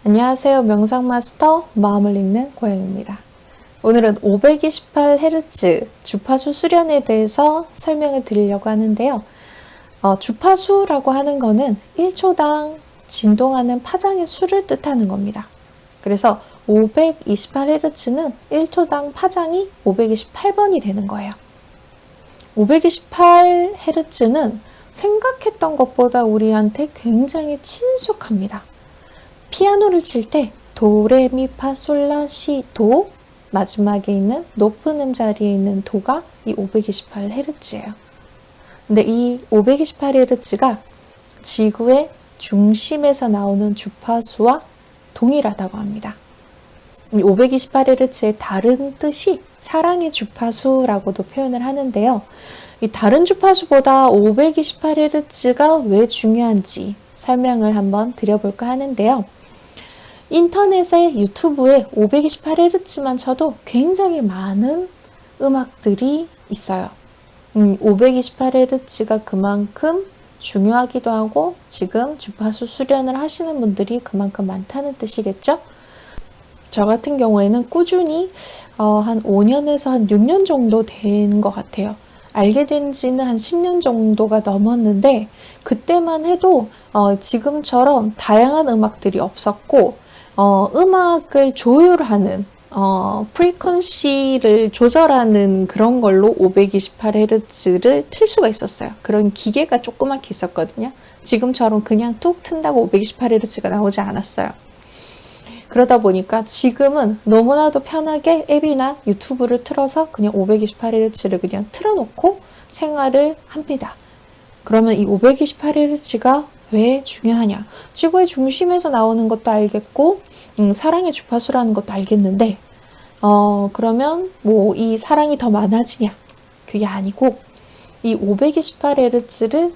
안녕하세요. 명상마스터 마음을 읽는 고양입니다. 오늘은 528Hz 주파수 수련에 대해서 설명을 드리려고 하는데요. 주파수라고 하는 거는 1초당 진동하는 파장의 수를 뜻하는 겁니다. 그래서 528Hz는 1초당 파장이 528번이 되는 거예요. 528Hz는 생각했던 것보다 우리한테 굉장히 친숙합니다. 피아노를 칠 때 도, 레, 미, 파, 솔, 라, 시, 도 마지막에 있는 높은 음자리에 있는 도가 이 528Hz예요. 근데 이 528Hz가 지구의 중심에서 나오는 주파수와 동일하다고 합니다. 이 528Hz의 다른 뜻이 사랑의 주파수라고도 표현을 하는데요. 이 다른 주파수보다 528Hz가 왜 중요한지 설명을 한번 드려볼까 하는데요. 인터넷에 유튜브에 528Hz만 쳐도 굉장히 많은 음악들이 있어요. 528Hz가 그만큼 중요하기도 하고 지금 주파수 수련을 하시는 분들이 그만큼 많다는 뜻이겠죠? 저 같은 경우에는 꾸준히 한 5년에서 한 6년 정도 된 것 같아요. 알게 된 지는 한 10년 정도가 넘었는데 그때만 해도 지금처럼 다양한 음악들이 없었고 음악을 조율하는 프리퀀시를 조절하는 그런 걸로 528Hz를 틀 수가 있었어요. 그런 기계가 조그맣게 있었거든요. 지금처럼 그냥 뚝 튼다고 528Hz가 나오지 않았어요. 그러다 보니까 지금은 너무나도 편하게 앱이나 유튜브를 틀어서 그냥 528Hz를 그냥 틀어놓고 생활을 합니다. 그러면 이 528Hz가 왜 중요하냐? 지구의 중심에서 나오는 것도 알겠고 사랑의 주파수라는 것도 알겠는데 그러면 뭐 이 사랑이 더 많아지냐? 그게 아니고 이 528Hz를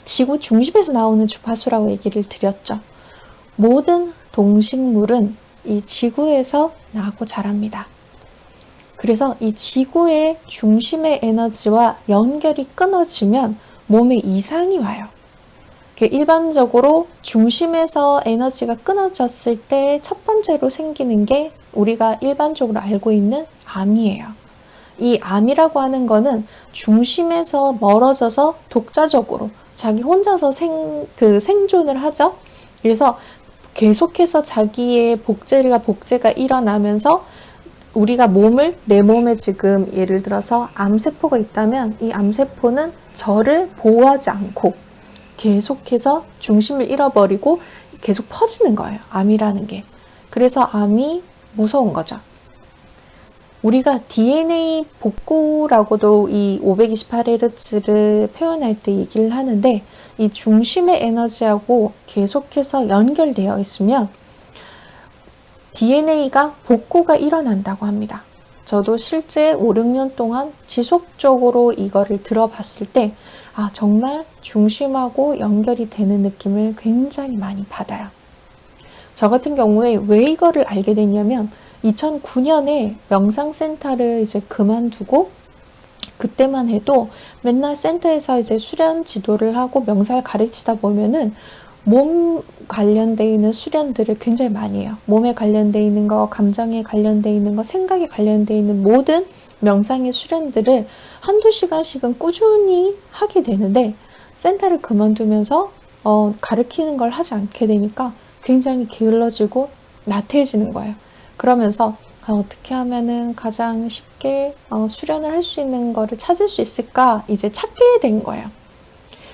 지구 중심에서 나오는 주파수라고 얘기를 드렸죠. 모든 동식물은 이 지구에서 나고 자랍니다. 그래서 이 지구의 중심의 에너지와 연결이 끊어지면 몸에 이상이 와요. 일반적으로 중심에서 에너지가 끊어졌을 때 첫 번째로 생기는 게 우리가 일반적으로 알고 있는 암이에요. 이 암이라고 하는 거는 중심에서 멀어져서 독자적으로 자기 혼자서 생존을 하죠. 그래서 계속해서 자기의 복제가 일어나면서 우리가 내 몸에 지금 예를 들어서 암세포가 있다면 이 암세포는 저를 보호하지 않고 계속해서 중심을 잃어버리고 계속 퍼지는 거예요. 암이라는 게. 그래서 암이 무서운 거죠. 우리가 DNA 복구라고도 이 528Hz를 표현할 때 얘기를 하는데 이 중심의 에너지하고 계속해서 연결되어 있으면 DNA가 복구가 일어난다고 합니다. 저도 실제 5, 6년 동안 지속적으로 이거를 들어봤을 때 정말 중심하고 연결이 되는 느낌을 굉장히 많이 받아요. 저 같은 경우에 왜 이거를 알게 됐냐면 2009년에 명상센터를 이제 그만두고 그때만 해도 맨날 센터에서 이제 수련 지도를 하고 명상을 가르치다 보면은 몸 관련되어 있는 수련들을 굉장히 많이 해요. 몸에 관련되어 있는 거, 감정에 관련되어 있는 거, 생각에 관련되어 있는 모든 명상의 수련들을 한두 시간씩은 꾸준히 하게 되는데 센터를 그만두면서 가르치는 걸 하지 않게 되니까 굉장히 게을러지고 나태해지는 거예요. 그러면서 어떻게 하면은 가장 쉽게 수련을 할 수 있는 거를 찾을 수 있을까 이제 찾게 된 거예요.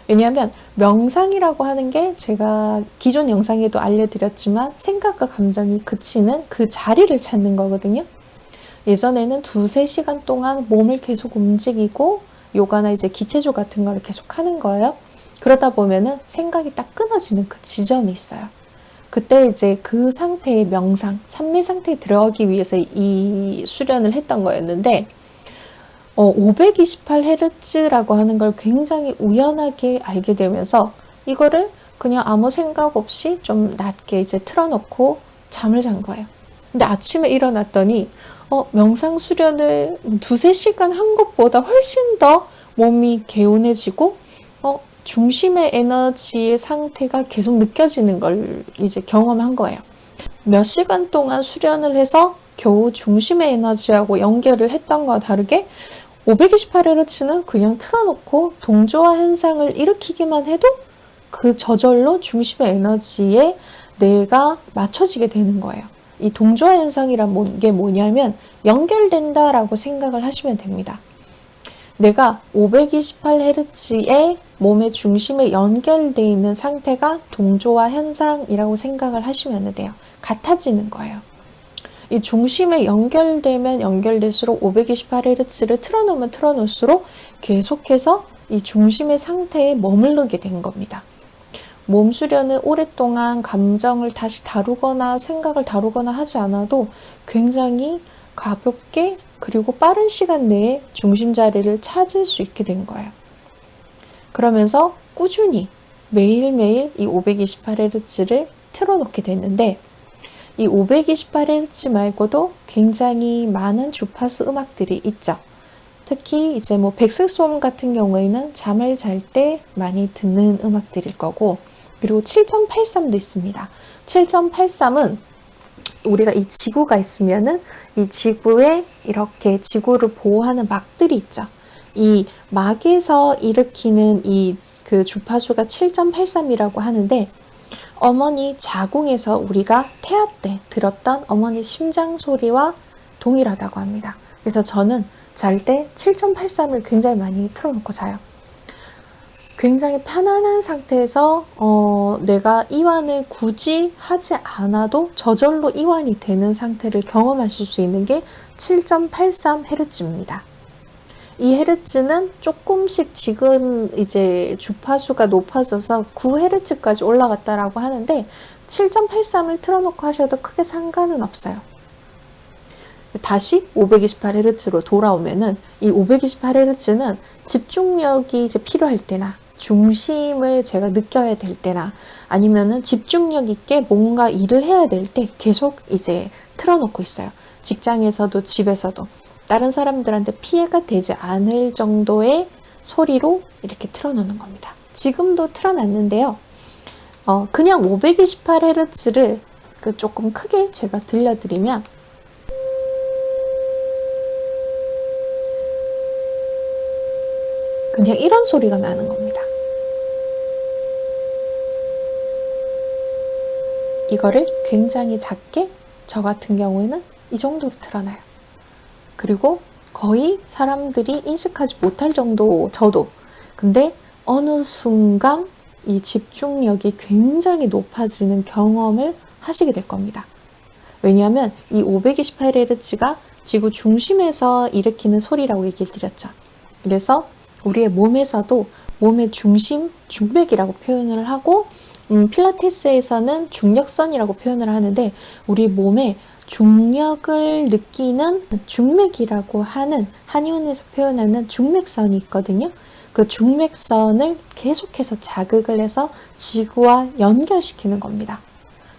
왜냐하면 명상이라고 하는 게 제가 기존 영상에도 알려드렸지만 생각과 감정이 그치는 그 자리를 찾는 거거든요. 예전에는 2-3시간 동안 몸을 계속 움직이고 요가나 이제 기체조 같은 걸 계속 하는 거예요. 그러다 보면은 생각이 딱 끊어지는 그 지점이 있어요. 그때 이제 그 상태의 명상, 산미 상태에 들어가기 위해서 이 수련을 했던 거였는데 528Hz라고 하는 걸 굉장히 우연하게 알게 되면서 이거를 그냥 아무 생각 없이 좀 낮게 이제 틀어놓고 잠을 잔 거예요. 근데 아침에 일어났더니 명상 수련을 2-3시간 한 것보다 훨씬 더 몸이 개운해지고 중심의 에너지의 상태가 계속 느껴지는 걸 이제 경험한 거예요. 몇 시간 동안 수련을 해서 겨우 중심의 에너지하고 연결을 했던 거와 다르게 528Hz는 그냥 틀어놓고 동조화 현상을 일으키기만 해도 그 저절로 중심의 에너지에 뇌가 맞춰지게 되는 거예요. 이 동조화 현상이란 게 뭐냐면 연결된다라고 생각을 하시면 됩니다. 내가 528Hz의 몸의 중심에 연결되어 있는 상태가 동조화 현상이라고 생각을 하시면 돼요. 같아지는 거예요. 이 중심에 연결되면 연결될수록 528Hz를 틀어놓으면 틀어놓을수록 계속해서 이 중심의 상태에 머무르게 된 겁니다. 몸 수련을 오랫동안 감정을 다시 다루거나 생각을 다루거나 하지 않아도 굉장히 가볍게 그리고 빠른 시간 내에 중심 자리를 찾을 수 있게 된 거예요. 그러면서 꾸준히 매일매일 이 528Hz를 틀어놓게 됐는데 이 528Hz 말고도 굉장히 많은 주파수 음악들이 있죠. 특히 이제 뭐 백색소음 같은 경우에는 잠을 잘 때 많이 듣는 음악들일 거고, 그리고 7.83도 있습니다. 7.83은 우리가 이 지구가 있으면은 이 지구에 이렇게 지구를 보호하는 막들이 있죠. 이 막에서 일으키는 이 그 주파수가 7.83이라고 하는데, 어머니 자궁에서 우리가 태아 때 들었던 어머니 심장 소리와 동일하다고 합니다. 그래서 저는 잘 때 7.83을 굉장히 많이 틀어놓고 자요. 굉장히 편안한 상태에서 내가 이완을 굳이 하지 않아도 저절로 이완이 되는 상태를 경험하실 수 있는 게 7.83Hz입니다. 이 헤르츠는 조금씩 지금 이제 주파수가 높아져서 9Hz까지 올라갔다라고 하는데 7.83을 틀어놓고 하셔도 크게 상관은 없어요. 다시 528Hz로 돌아오면은 이 528Hz는 집중력이 이제 필요할 때나 중심을 제가 느껴야 될 때나 아니면은 집중력 있게 뭔가 일을 해야 될 때 계속 이제 틀어놓고 있어요. 직장에서도 집에서도 다른 사람들한테 피해가 되지 않을 정도의 소리로 이렇게 틀어놓는 겁니다. 지금도 틀어놨는데요. 그냥 528Hz를 조금 크게 제가 들려드리면 그냥 이런 소리가 나는 겁니다. 이거를 굉장히 작게 저 같은 경우에는 이 정도로 틀어놔요. 그리고 거의 사람들이 인식하지 못할 정도 저도 근데 어느 순간 이 집중력이 굉장히 높아지는 경험을 하시게 될 겁니다. 왜냐하면 이 528Hz가 지구 중심에서 일으키는 소리라고 얘기를 드렸죠. 그래서 우리의 몸에서도 몸의 중심, 중맥이라고 표현을 하고 필라테스에서는 중력선이라고 표현을 하는데 우리 몸에 중력을 느끼는 중맥이라고 하는 한의원에서 표현하는 중맥선이 있거든요. 그 중맥선을 계속해서 자극을 해서 지구와 연결시키는 겁니다.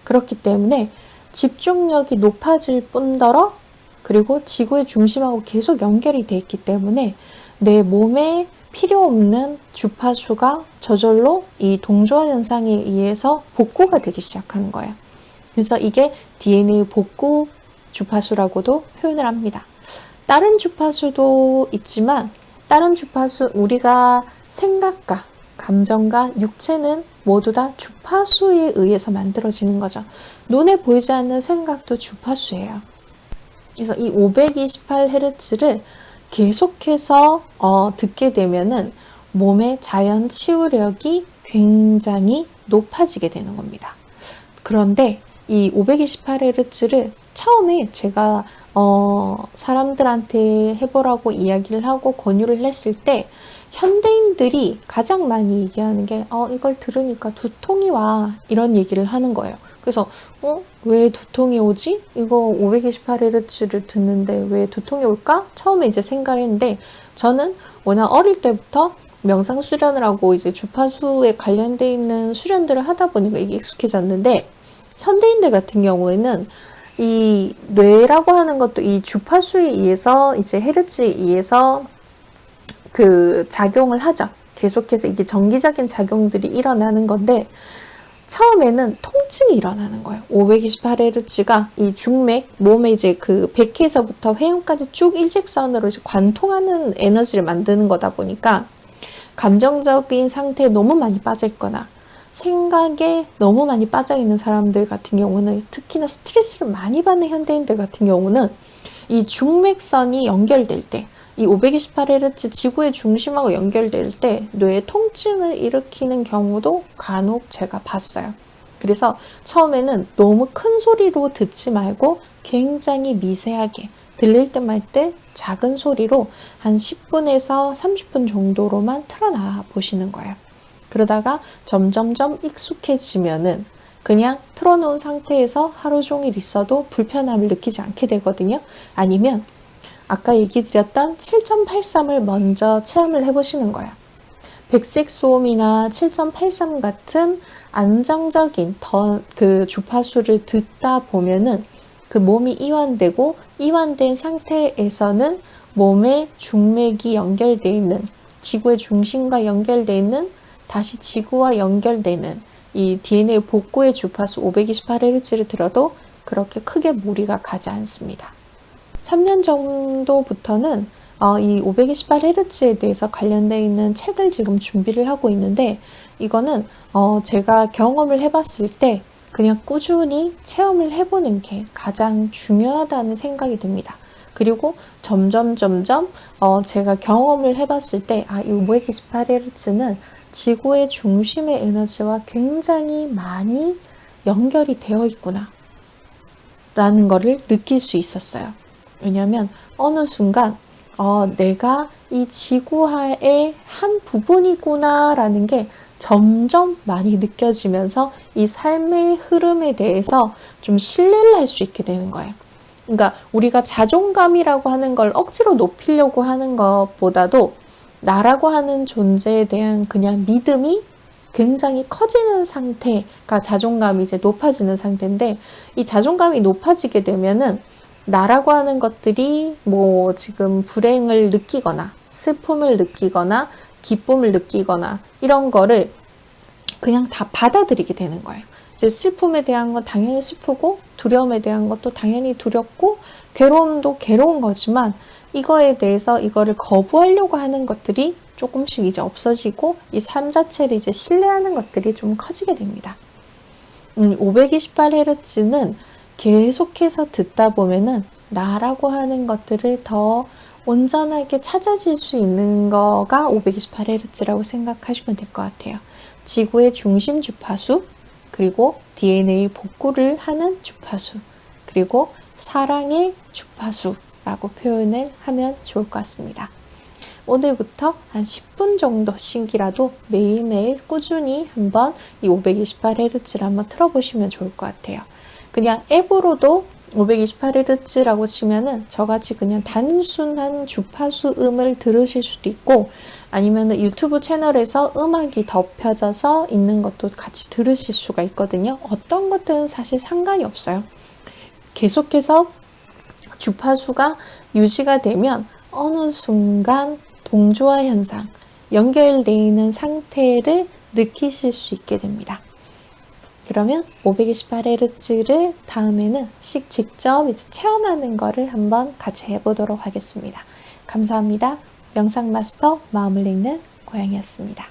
그렇기 때문에 집중력이 높아질 뿐더러 그리고 지구의 중심하고 계속 연결이 되어 있기 때문에 내 몸에 필요 없는 주파수가 저절로 이 동조화 현상에 의해서 복구가 되기 시작하는 거예요. 그래서 이게 DNA 복구 주파수라고도 표현을 합니다. 다른 주파수도 있지만 다른 주파수 우리가 생각과 감정과 육체는 모두 다 주파수에 의해서 만들어지는 거죠. 눈에 보이지 않는 생각도 주파수예요. 그래서 이 528Hz를 계속해서 듣게 되면은 몸의 자연 치유력이 굉장히 높아지게 되는 겁니다. 그런데 이 528Hz를 처음에 제가 사람들한테 해보라고 이야기를 하고 권유를 했을 때 현대인들이 가장 많이 얘기하는 게 이걸 들으니까 두통이 와 이런 얘기를 하는 거예요. 그래서 왜 두통이 오지? 이거 528Hz를 듣는데 왜 두통이 올까? 처음에 이제 생각을 했는데 저는 워낙 어릴 때부터 명상 수련을 하고 이제 주파수에 관련돼 있는 수련들을 하다 보니까 이게 익숙해졌는데 현대인들 같은 경우에는 이 뇌라고 하는 것도 이 주파수에 의해서 이제 헤르츠에 의해서 그 작용을 하죠. 계속해서 이게 정기적인 작용들이 일어나는 건데 처음에는 통증이 일어나는 거예요. 528Hz가 이 중맥, 몸에 이제 그 백회에서부터 회음까지 쭉 일직선으로 이제 관통하는 에너지를 만드는 거다 보니까 감정적인 상태에 너무 많이 빠져 있거나 생각에 너무 많이 빠져 있는 사람들 같은 경우는, 특히나 스트레스를 많이 받는 현대인들 같은 경우는 이 중맥선이 연결될 때, 이 528Hz 지구의 중심하고 연결될 때 뇌에 통증을 일으키는 경우도 간혹 제가 봤어요. 그래서 처음에는 너무 큰 소리로 듣지 말고 굉장히 미세하게, 들릴 때 말 때 작은 소리로 한 10분에서 30분 정도로만 틀어놔 보시는 거예요. 그러다가 점점점 익숙해지면은 그냥 틀어놓은 상태에서 하루 종일 있어도 불편함을 느끼지 않게 되거든요. 아니면 아까 얘기 드렸던 7.83을 먼저 체험을 해보시는 거예요. 백색 소음이나 7.83 같은 안정적인 그 주파수를 듣다 보면은 그 몸이 이완되고, 이완된 상태에서는 몸의 중맥이 연결되어 있는, 지구의 중심과 연결되어 있는, 다시 지구와 연결되는 이 DNA 복구의 주파수 528Hz를 들어도 그렇게 크게 무리가 가지 않습니다. 3년 정도부터는 이 528Hz에 대해서 관련되어 있는 책을 지금 준비를 하고 있는데, 이거는 제가 경험을 해봤을 때 그냥 꾸준히 체험을 해보는 게 가장 중요하다는 생각이 듭니다. 그리고 점점 제가 경험을 해봤을 때 이 528Hz는 지구의 중심의 에너지와 굉장히 많이 연결이 되어 있구나 라는 거를 느낄 수 있었어요. 왜냐하면 어느 순간 내가 이 지구화의 한 부분이구나 라는 게 점점 많이 느껴지면서 이 삶의 흐름에 대해서 좀 신뢰를 할 수 있게 되는 거예요. 그러니까 우리가 자존감이라고 하는 걸 억지로 높이려고 하는 것보다도 나라고 하는 존재에 대한 그냥 믿음이 굉장히 커지는 상태가 자존감이 이제 높아지는 상태인데, 이 자존감이 높아지게 되면은 나라고 하는 것들이 뭐 지금 불행을 느끼거나 슬픔을 느끼거나 기쁨을 느끼거나 이런 거를 그냥 다 받아들이게 되는 거예요. 이제 슬픔에 대한 건 당연히 슬프고, 두려움에 대한 것도 당연히 두렵고, 괴로움도 괴로운 거지만 이거에 대해서 이거를 거부하려고 하는 것들이 조금씩 이제 없어지고, 이 삶 자체를 이제 신뢰하는 것들이 좀 커지게 됩니다. 528Hz는 계속해서 듣다 보면은 나라고 하는 것들을 더 온전하게 찾아질 수 있는 거가 528Hz라고 생각하시면 될 것 같아요. 지구의 중심 주파수, 그리고 DNA 복구를 하는 주파수, 그리고 사랑의 주파수라고 표현을 하면 좋을 것 같습니다. 오늘부터 한 10분 정도씩이라도 매일매일 꾸준히 한번 이 528Hz를 한번 틀어보시면 좋을 것 같아요. 그냥 앱으로도 528Hz라고 치면은 저같이 그냥 단순한 주파수 음을 들으실 수도 있고, 아니면 유튜브 채널에서 음악이 덮여져서 있는 것도 같이 들으실 수가 있거든요. 어떤 것들은 사실 상관이 없어요. 계속해서 주파수가 유지가 되면 어느 순간 동조화 현상, 연결되어 있는 상태를 느끼실 수 있게 됩니다. 그러면 528Hz를 다음에는 직접 이제 체험하는 거를 한번 같이 해보도록 하겠습니다. 감사합니다. 명상 마스터 마음을 읽는 고양이였습니다.